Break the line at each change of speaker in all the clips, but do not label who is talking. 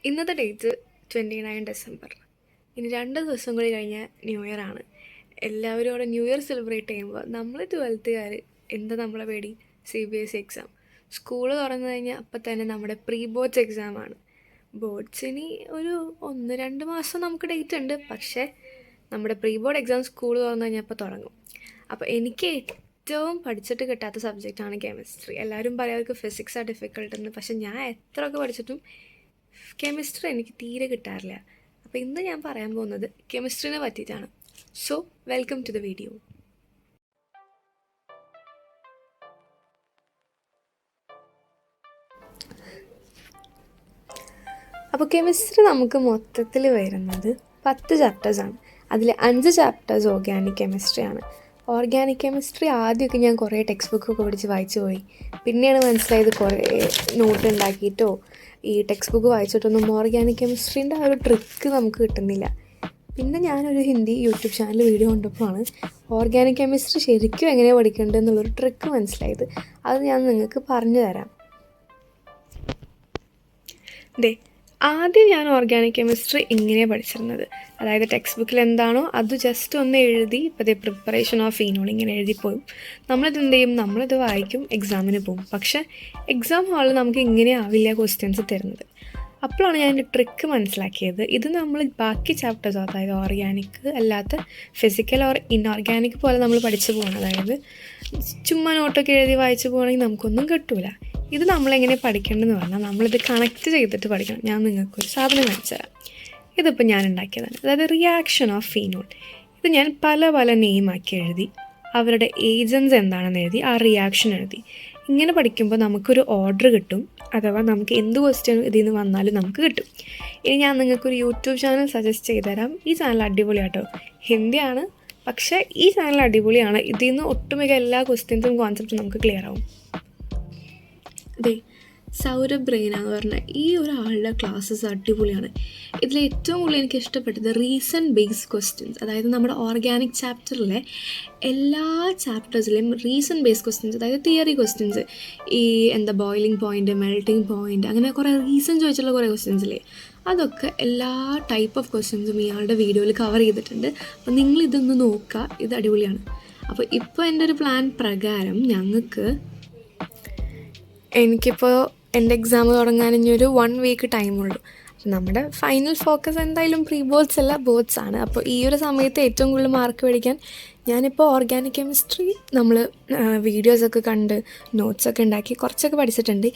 ഇന്നത്തെ date 29 December. ഇനി 2 ദിവസം കൂടി കഴിഞ്ഞാൽ ന്യൂ ഇയർ ആണ്. എല്ലാവരും അവിടെ ന്യൂ ഇയർ സെലിബ്രേറ്റ് ചെയ്യുമ്പോൾ നമ്മൾ 12th എന്താ നമ്മളെ പേടി? CBSE exam. സ്കൂൾ തുറന്നു കഴിഞ്ഞാൽ അപ്പം തന്നെ നമ്മുടെ പ്രീ ബോർഡ്സ് എക്സാമാണ്. ബോർഡ്സിന് ഒരു 1-2 മാസം നമുക്ക് ഡേറ്റ് ഉണ്ട്, പക്ഷേ നമ്മുടെ പ്രീ ബോർഡ് എക്സാം സ്കൂൾ തുറന്നു കഴിഞ്ഞാൽ അപ്പോൾ തുടങ്ങും. അപ്പോൾ എനിക്ക് ഏറ്റവും പഠിച്ചിട്ട് കിട്ടാത്ത സബ്ജക്റ്റാണ് കെമിസ്ട്രി. എല്ലാവരും പറയാർക്ക് ഫിസിക്സാണ് ഡിഫിക്കൽട്ട് എന്ന്, പക്ഷെ ഞാൻ എത്രയൊക്കെ പഠിച്ചിട്ടും കെമിസ്ട്രി എനിക്ക് തീരെ കിട്ടാറില്ല. അപ്പോൾ ഇന്ന് ഞാൻ പറയാൻ പോകുന്നത് കെമിസ്ട്രീനെ പറ്റിയിട്ടാണ്. So welcome to the video. അപ്പോൾ കെമിസ്ട്രി നമുക്ക് മൊത്തത്തിൽ വരുന്നത് 10 ചാപ്റ്റേഴ്സാണ്. അതിൽ 5 ചാപ്റ്റേഴ്സ് ഓർഗാനിക് കെമിസ്ട്രിയാണ്. ഓർഗാനിക് കെമിസ്ട്രി ആദ്യമൊക്കെ ഞാൻ കുറേ ടെക്സ്റ്റ് ബുക്കൊക്കെ പഠിച്ച് വായിച്ചു പോയി. പിന്നെയാണ് മനസ്സിലായത് കുറേ നോട്ട് ഉണ്ടാക്കിയിട്ടോ ഈ ടെക്സ്റ്റ് ബുക്ക് വായിച്ചിട്ടൊന്നും ഓർഗാനിക് കെമിസ്ട്രീൻ്റെ ആ ഒരു ട്രിക്ക് നമുക്ക് കിട്ടുന്നില്ല. പിന്നെ ഞാനൊരു ഹിന്ദി യൂട്യൂബ് ചാനൽ വീഡിയോ കണ്ടപ്പോഴാണ് ഓർഗാനിക് കെമിസ്ട്രി ശരിക്കും എങ്ങനെയാണ് പഠിക്കേണ്ടത് എന്നുള്ളൊരു ട്രിക്ക് മനസ്സിലായത്. അത് ഞാൻ നിങ്ങൾക്ക് പറഞ്ഞു തരാം. ആദ്യം ഞാൻ ഓർഗാനിക് കെമിസ്ട്രി ഇങ്ങനെയാണ് പഠിച്ചിരുന്നത്. അതായത് ടെക്സ്റ്റ് ബുക്കിൽ എന്താണോ അത് ജസ്റ്റ് ഒന്ന് എഴുതി, ഇപ്പോൾ പ്രിപ്പറേഷൻ ഓഫ് ഫീനോൾ ഇങ്ങനെ എഴുതിപ്പോയും നമ്മളിത് എന്ത് ചെയ്യും, നമ്മളിത് വായിക്കും, എക്സാമിന് പോകും. പക്ഷേ എക്സാം ഹാളിൽ നമുക്ക് ഇങ്ങനെ ആവില്ല ക്വസ്റ്റ്യൻസ് തരുന്നത്. അപ്പോഴാണ് ഞാൻ എൻ്റെ ട്രിക്ക് മനസ്സിലാക്കിയത്. ഇത് നമ്മൾ ബാക്കി ചാപ്റ്റേഴ്സ്, അതായത് ഓർഗാനിക് അല്ലാത്ത ഫിസിക്കൽ ഓർ ഇൻഓർഗാനിക് പോലെ നമ്മൾ പഠിച്ചു പോകണം. അതായത് ചുമ്മാ നോട്ടൊക്കെ എഴുതി വായിച്ചു പോകണമെങ്കിൽ നമുക്കൊന്നും കിട്ടില്ല. ഇത് നമ്മളെങ്ങനെ പഠിക്കേണ്ടതെന്ന് പറഞ്ഞാൽ നമ്മളിത് കണക്ട് ചെയ്തിട്ട് പഠിക്കണം. ഞാൻ നിങ്ങൾക്കൊരു സാധനം കാണിച്ചു തരാം. ഇതിപ്പോൾ ഞാൻ ഉണ്ടാക്കിയതാണ്. അതായത് റിയാക്ഷൻ ഓഫ് ഫീനോൾ. ഇത് ഞാൻ പല നെയിമാക്കി എഴുതി, അവരുടെ ഏജൻസ് എന്താണെന്ന് എഴുതി, ആ റിയാക്ഷൻ എഴുതി. ഇങ്ങനെ പഠിക്കുമ്പോൾ നമുക്കൊരു ഓർഡർ കിട്ടും. അഥവാ നമുക്ക് എന്ത് ക്വസ്റ്റ്യൻ ഇതിൽ നിന്ന് വന്നാലും നമുക്ക് കിട്ടും. ഇനി ഞാൻ നിങ്ങൾക്കൊരു യൂട്യൂബ് ചാനൽ സജസ്റ്റ് ചെയ്ത് തരാം. ഈ ചാനൽ അടിപൊളിയാട്ടോ, ഹിന്ദിയാണ്, പക്ഷേ ഈ ചാനൽ അടിപൊളിയാണ്. ഇതിൽ നിന്ന് ഒട്ടുമിക്ക എല്ലാ ക്വസ്റ്റ്യൻസും കോൺസെപ്റ്റും നമുക്ക് ക്ലിയർ ആവും. സൗരഭ് റെയ്ന എന്ന് പറഞ്ഞ ഈ ഒരാളുടെ ക്ലാസ്സസ് അടിപൊളിയാണ്. ഇതിൽ ഏറ്റവും കൂടുതൽ എനിക്ക് ഇഷ്ടപ്പെട്ടത് റീസൺ ബേസ്ഡ് ക്വസ്റ്റ്യൻസ്. അതായത് നമ്മുടെ ഓർഗാനിക് ചാപ്റ്ററിലെ എല്ലാ ചാപ്റ്റേഴ്സിലെയും റീസൺ ബേസ്ഡ് ക്വസ്റ്റ്യൻസ്, അതായത് തിയറി ക്വസ്റ്റ്യൻസ്, ഈ ബോയിലിംഗ് പോയിൻറ്റ്, മെൽറ്റിംഗ് പോയിൻറ്റ്, അങ്ങനെ കുറേ റീസൺ ചോദിച്ചുള്ള കുറേ ക്വസ്റ്റ്യൻസില്ലേ, അതൊക്കെ എല്ലാ ടൈപ്പ് ഓഫ് ക്വസ്റ്റ്യൻസും ഇയാളുടെ വീഡിയോയിൽ കവർ ചെയ്തിട്ടുണ്ട്. അപ്പോൾ നിങ്ങളിതൊന്ന് നോക്കുക, ഇത് അടിപൊളിയാണ്. അപ്പോൾ ഇപ്പോൾ എൻ്റെ ഒരു പ്ലാൻ പ്രകാരം എനിക്കിപ്പോൾ എൻ്റെ എക്സാം തുടങ്ങാൻ ഇനിയൊരു 1 വീക്ക് ടൈമുള്ളൂ. നമ്മുടെ ഫൈനൽ ഫോക്കസ് എന്തായാലും പ്രീ ബോർഡ്സ് അല്ല, ബോർഡ്സ് ആണ്. അപ്പോൾ ഈ ഒരു സമയത്ത് ഏറ്റവും കൂടുതൽ മാർക്ക് മേടിക്കാൻ ഞാനിപ്പോൾ ഓർഗാനിക് കെമിസ്ട്രി നമ്മൾ വീഡിയോസൊക്കെ കണ്ട് നോട്ട്സൊക്കെ ഉണ്ടാക്കി കുറച്ചൊക്കെ പഠിച്ചിട്ടുണ്ട്.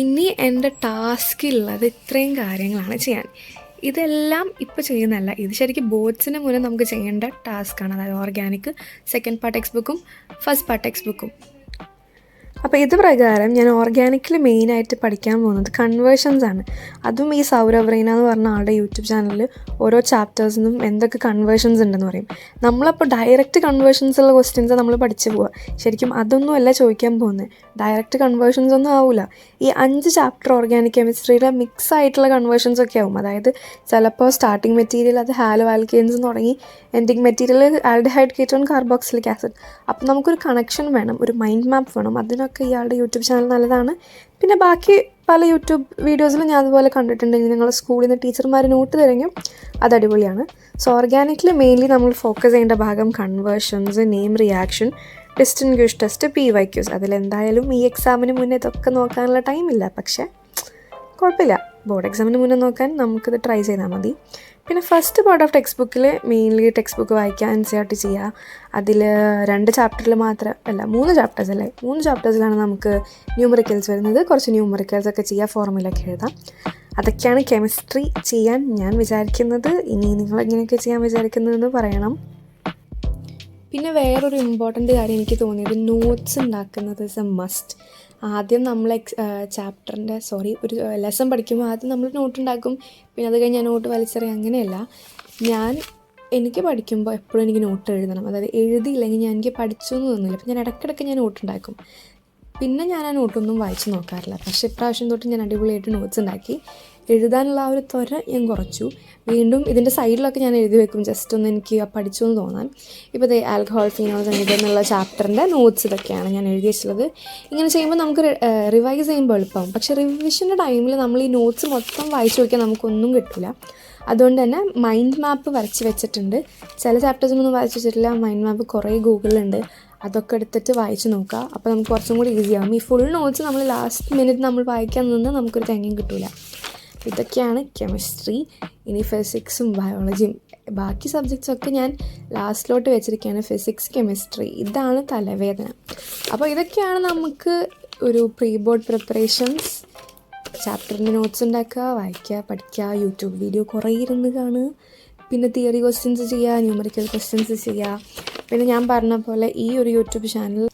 ഇനി എൻ്റെ ടാസ്ക്കുള്ളത് ഇത്രയും കാര്യങ്ങളാണ് ചെയ്യാൻ. ഇതെല്ലാം ഇപ്പോൾ ചെയ്യുന്നതല്ല, ഇത് ശരിക്കും ബോർഡ്സിന് മുന്നേ നമുക്ക് ചെയ്യേണ്ട ടാസ്ക്കാണ്. അതായത് ഓർഗാനിക് സെക്കൻഡ് പാർട്ട് ടെക്സ്റ്റ് ബുക്കും ഫസ്റ്റ് പാർട്ട് ടെക്സ്റ്റ് ബുക്കും. അപ്പോൾ ഇത് പ്രകാരം ഞാൻ ഓർഗാനിക്കിൽ മെയിനായിട്ട് പഠിക്കാൻ പോകുന്നത് കൺവേർഷൻസ് ആണ്. അതും ഈ സൗരഭ് റെയ്ന എന്ന് പറഞ്ഞ ആളുടെ യൂട്യൂബ് ചാനലിൽ ഓരോ ചാപ്റ്റേഴ്സിനും എന്തൊക്കെ കൺവേർഷൻസ് ഉണ്ടെന്ന് പറയും. നമ്മളപ്പോൾ ഡയറക്റ്റ് കൺവേർഷൻസുള്ള ക്വസ്റ്റ്യൻസ് നമ്മൾ പഠിച്ചു പോവുക. ശരിക്കും അതൊന്നുമല്ല ചോദിക്കാൻ പോകുന്നത്, ഡയറക്റ്റ് കൺവേർഷൻസ് ഒന്നും ആവില്ല. ഈ 5 ചാപ്റ്റർ ഓർഗാനിക് കെമിസ്ട്രിയുടെ മിക്സ് ആയിട്ടുള്ള കൺവേർഷൻസ് ഒക്കെ ആവും. അതായത് ചിലപ്പോൾ സ്റ്റാർട്ടിങ് മെറ്റീരിയൽ അത് ഹാലോ ആൽക്കെയിൻസ് തുടങ്ങി ending material aldehyde ketone carboxylic acid. അപ്പോൾ നമുക്കൊരു കണക്ഷൻ വേണം, ഒരു മൈൻഡ് മാപ്പ് വേണം. അതിനൊക്കെ ഇയാളുടെ യൂട്യൂബ് ചാനൽ നല്ലതാണ്. പിന്നെ ബാക്കി പല യൂട്യൂബ് വീഡിയോസിലും ഞാൻ അതുപോലെ കണ്ടിട്ടുണ്ടെങ്കിൽ നിങ്ങൾ സ്കൂളിൽ നിന്ന് ടീച്ചർമാർ നോട്ട് തരെങ്കിൽ അത് അടിപൊളിയാണ്. സോ ഓർഗാനിക്കിൽ മെയിൻലി നമ്മൾ ഫോക്കസ് ചെയ്യേണ്ട ഭാഗം conversions, name reaction, distinguish test, PYQs. അതിലെന്തായാലും ഈ എക്സാമിന് മുന്നേ ഇതൊക്കെ നോക്കാനുള്ള ടൈമില്ല, പക്ഷേ കുഴപ്പമില്ല, ബോർഡ് എക്സാമിന് മുന്നേ നോക്കാൻ നമുക്കിത് ട്രൈ ചെയ്താൽ മതി. പിന്നെ ഫസ്റ്റ് പാർട്ട് ഓഫ് ടെക്സ്റ്റ് ബുക്കിൽ മെയിൻലി ടെക്സ്റ്റ് ബുക്ക് വായിക്കുക, NCERT ചെയ്യുക. അതിൽ 2 ചാപ്റ്ററിൽ മാത്രം അല്ല, 3 ചാപ്റ്റേഴ്സ് അല്ലേ, 3 ചാപ്റ്റേഴ്സിലാണ് നമുക്ക് ന്യൂമറിക്കൽസ് വരുന്നത്. കുറച്ച് ന്യൂമറിക്കൽസ് ഒക്കെ ചെയ്യുക, ഫോർമുലയൊക്കെ എഴുതാം. അതൊക്കെയാണ് കെമിസ്ട്രി ചെയ്യാൻ ഞാൻ വിചാരിക്കുന്നത്. ഇനി നിങ്ങൾ എങ്ങനെയൊക്കെ ചെയ്യാൻ വിചാരിക്കുന്നതെന്ന് പറയണം. പിന്നെ വേറൊരു ഇമ്പോർട്ടൻ്റ് കാര്യം എനിക്ക് തോന്നിയത്, നോട്ട്സ് ഉണ്ടാക്കുന്നത് ഇസ് എ മസ്റ്റ്. ആദ്യം നമ്മൾ ഒരു ലെസൺ പഠിക്കുമ്പോൾ ആദ്യം നമ്മൾ നോട്ട് ഉണ്ടാക്കും, പിന്നെ അത് കഴിഞ്ഞ് നോട്ട് വലിച്ചെറിയും. അങ്ങനെയല്ല, എനിക്ക് പഠിക്കുമ്പോൾ എപ്പോഴും എനിക്ക് നോട്ട് എഴുതണം. അതായത് എഴുതിയില്ലെങ്കിൽ എനിക്ക് പഠിച്ചു എന്ന് തോന്നില്ല. അപ്പോൾ ഞാൻ ഇടയ്ക്കിടയ്ക്ക് നോട്ട് ഉണ്ടാക്കും. പിന്നെ ഞാൻ ആ നോട്ടൊന്നും വായിച്ച് നോക്കാറില്ല. പക്ഷേ ഇപ്രാവശ്യം തൊട്ട് ഞാൻ അടിപൊളിയായിട്ട് നോട്ട്സ് ഉണ്ടാക്കി. എഴുതാനുള്ള ആ ഒരു ത്വര ഞാൻ കുറച്ചു. വീണ്ടും ഇതിൻ്റെ സൈഡിലൊക്കെ ഞാൻ എഴുതി വെക്കും, ജസ്റ്റ് ഒന്ന് എനിക്ക് പഠിച്ചു എന്ന് തോന്നാൻ. ഇപ്പോൾ ദേ ആൽക്കഹോൾ, ഫീനോൾസ് ആൻഡ് ഇതെന്നുള്ള ചാപ്റ്ററിൻ്റെ നോട്ട്സ് ഇതൊക്കെയാണ് ഞാൻ എഴുതി വെച്ചിട്ടുള്ളത്. ഇങ്ങനെ ചെയ്യുമ്പോൾ നമുക്ക് റിവൈസ് ചെയ്യുമ്പോൾ എളുപ്പമാവും. പക്ഷേ റിവിഷൻ്റെ ടൈമിൽ നമ്മൾ ഈ നോട്ട്സ് മൊത്തം വായിച്ചു നോക്കിയാൽ നമുക്കൊന്നും കിട്ടില്ല. അതുകൊണ്ട് തന്നെ മൈൻഡ് മാപ്പ് വരച്ച് വെച്ചിട്ടുണ്ട്. ചില ചാപ്റ്റേഴ്സിനൊന്നും വായിച്ച് വെച്ചിട്ടില്ല. മൈൻഡ് മാപ്പ് കുറേ ഗൂഗിളിലുണ്ട്, അതൊക്കെ എടുത്തിട്ട് വായിച്ച് നോക്കുക. അപ്പോൾ നമുക്ക് കുറച്ചും കൂടി ഈസി ആകും. ഈ ഫുൾ നോട്ട്സ് നമ്മൾ ലാസ്റ്റ് മിനിറ്റ് നമ്മൾ വായിക്കാൻ നിന്ന് നമുക്കൊരു തേങ്ങയും കിട്ടില്ല. ഇതൊക്കെയാണ് കെമിസ്ട്രി. ഇനി ഫിസിക്സും ബയോളജിയും ബാക്കി സബ്ജക്ട്സൊക്കെ ഞാൻ ലാസ്റ്റിലോട്ട് വെച്ചിരിക്കുകയാണ്. ഫിസിക്സ്, കെമിസ്ട്രി, ഇതാണ് തലവേദന. അപ്പോൾ ഇതൊക്കെയാണ് നമുക്ക് ഒരു പ്രീ ബോർഡ് പ്രിപ്പറേഷൻസ്. ചാപ്റ്ററിൻ്റെ നോട്ട്സ് ഉണ്ടാക്കുക, വായിക്കുക, പഠിക്കുക, യൂട്യൂബ് വീഡിയോ കുറേ ഇരുന്ന് കാണുക, പിന്നെ തിയറി ക്വസ്റ്റ്യൻസ് ചെയ്യുക, ന്യൂമറിക്കൽ ക്വസ്റ്റ്യൻസ് ചെയ്യുക. പിന്നെ ഞാൻ പറഞ്ഞ പോലെ ഈ ഒരു യൂട്യൂബ് ചാനൽ,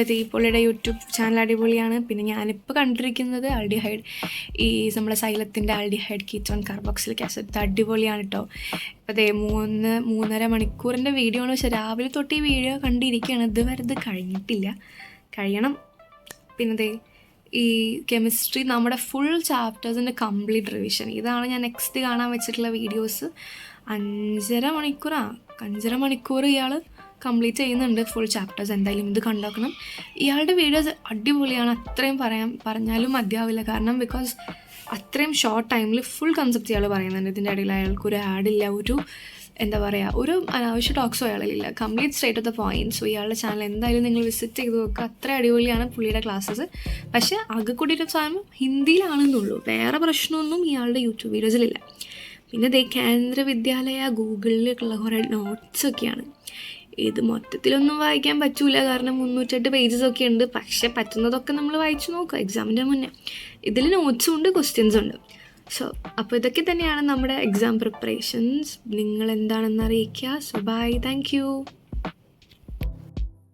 ദീപോളിയുടെ യൂട്യൂബ് ചാനൽ അടിപൊളിയാണ്. പിന്നെ ഞാനിപ്പോൾ കണ്ടിരിക്കുന്നത് ആൽഡിഹൈഡ്, ഈ നമ്മുടെ സൈലത്തിൻ്റെ ആൽഡിഹൈഡ് കീറ്റോൺ കാർബോക്സിലിക് ആസിഡ്, അടിപൊളിയാണ് കേട്ടോ. ഇപ്പോൾ ദേ 3.5 മണിക്കൂറിൻ്റെ വീഡിയോ ആണ്. പക്ഷേ രാവിലെ തൊട്ട് ഈ വീഡിയോ കണ്ടിരിക്കുകയാണ്. ഇതുവരെ ഇത് കഴിഞ്ഞിട്ടില്ല, കഴിയണം. പിന്നെ ദേ ഈ കെമിസ്ട്രി നമ്മുടെ ഫുൾ ചാപ്റ്റേഴ്സിൻ്റെ കംപ്ലീറ്റ് റിവിഷൻ, ഇതാണ് ഞാൻ നെക്സ്റ്റ് കാണാൻ വെച്ചിട്ടുള്ള വീഡിയോസ്. 5.5 മണിക്കൂർ ഇയാൾ കംപ്ലീറ്റ് ചെയ്യുന്നുണ്ട് ഫുൾ ചാപ്റ്റേഴ്സ്. എന്തായാലും ഇത് കണ്ടോക്കണം. ഇയാളുടെ വീഡിയോസ് അടിപൊളിയാണ്, അത്രയും പറഞ്ഞാലും മതിയാവില്ല. കാരണം ബിക്കോസ് അത്രയും ഷോർട്ട് ടൈമിൽ ഫുൾ കൺസെപ്റ്റ് ഇയാൾ പറയുന്നുണ്ട്. ഇതിൻ്റെ ഇടയിൽ അയാൾക്കൊരു ആഡില്ല, ഒരു എന്താ പറയുക, ഒരു അനാവശ്യ ടോക്സോ അയാളില്ല. Complete straight of the point. So ഇയാളുടെ ചാനൽ എന്തായാലും നിങ്ങൾ വിസിറ്റ് ചെയ്ത് നോക്കുക. അത്ര അടിപൊളിയാണ് പുള്ളിയുടെ ക്ലാസ്സസ്. പക്ഷേ ആകെ കൂടിയൊരു സാധനം ഹിന്ദിയിലാണെന്നുള്ളൂ, വേറെ പ്രശ്നമൊന്നും ഇയാളുടെ യൂട്യൂബ് വീഡിയോസിലില്ല. പിന്നെ ദേ കേന്ദ്ര വിദ്യാലയ ഗൂഗിളിലുള്ള കുറേ നോട്ട്സൊക്കെയാണ്. ഇത് മൊത്തത്തിലൊന്നും വായിക്കാൻ പറ്റൂല, കാരണം 308 പേജസ് ഒക്കെ ഉണ്ട്. പക്ഷെ പറ്റുന്നതൊക്കെ നമ്മൾ വായിച്ചു നോക്കുക എക്സാമിൻ്റെ മുന്നേ. ഇതിൽ നോട്ട്സും ഉണ്ട്, ക്വസ്റ്റ്യൻസും ഉണ്ട്. സോ അപ്പോൾ ഇതൊക്കെ തന്നെയാണ് നമ്മുടെ എക്സാം പ്രിപ്പറേഷൻസ്. നിങ്ങൾ എന്താണെന്ന് അറിയിക്കുക. So bye, thank U.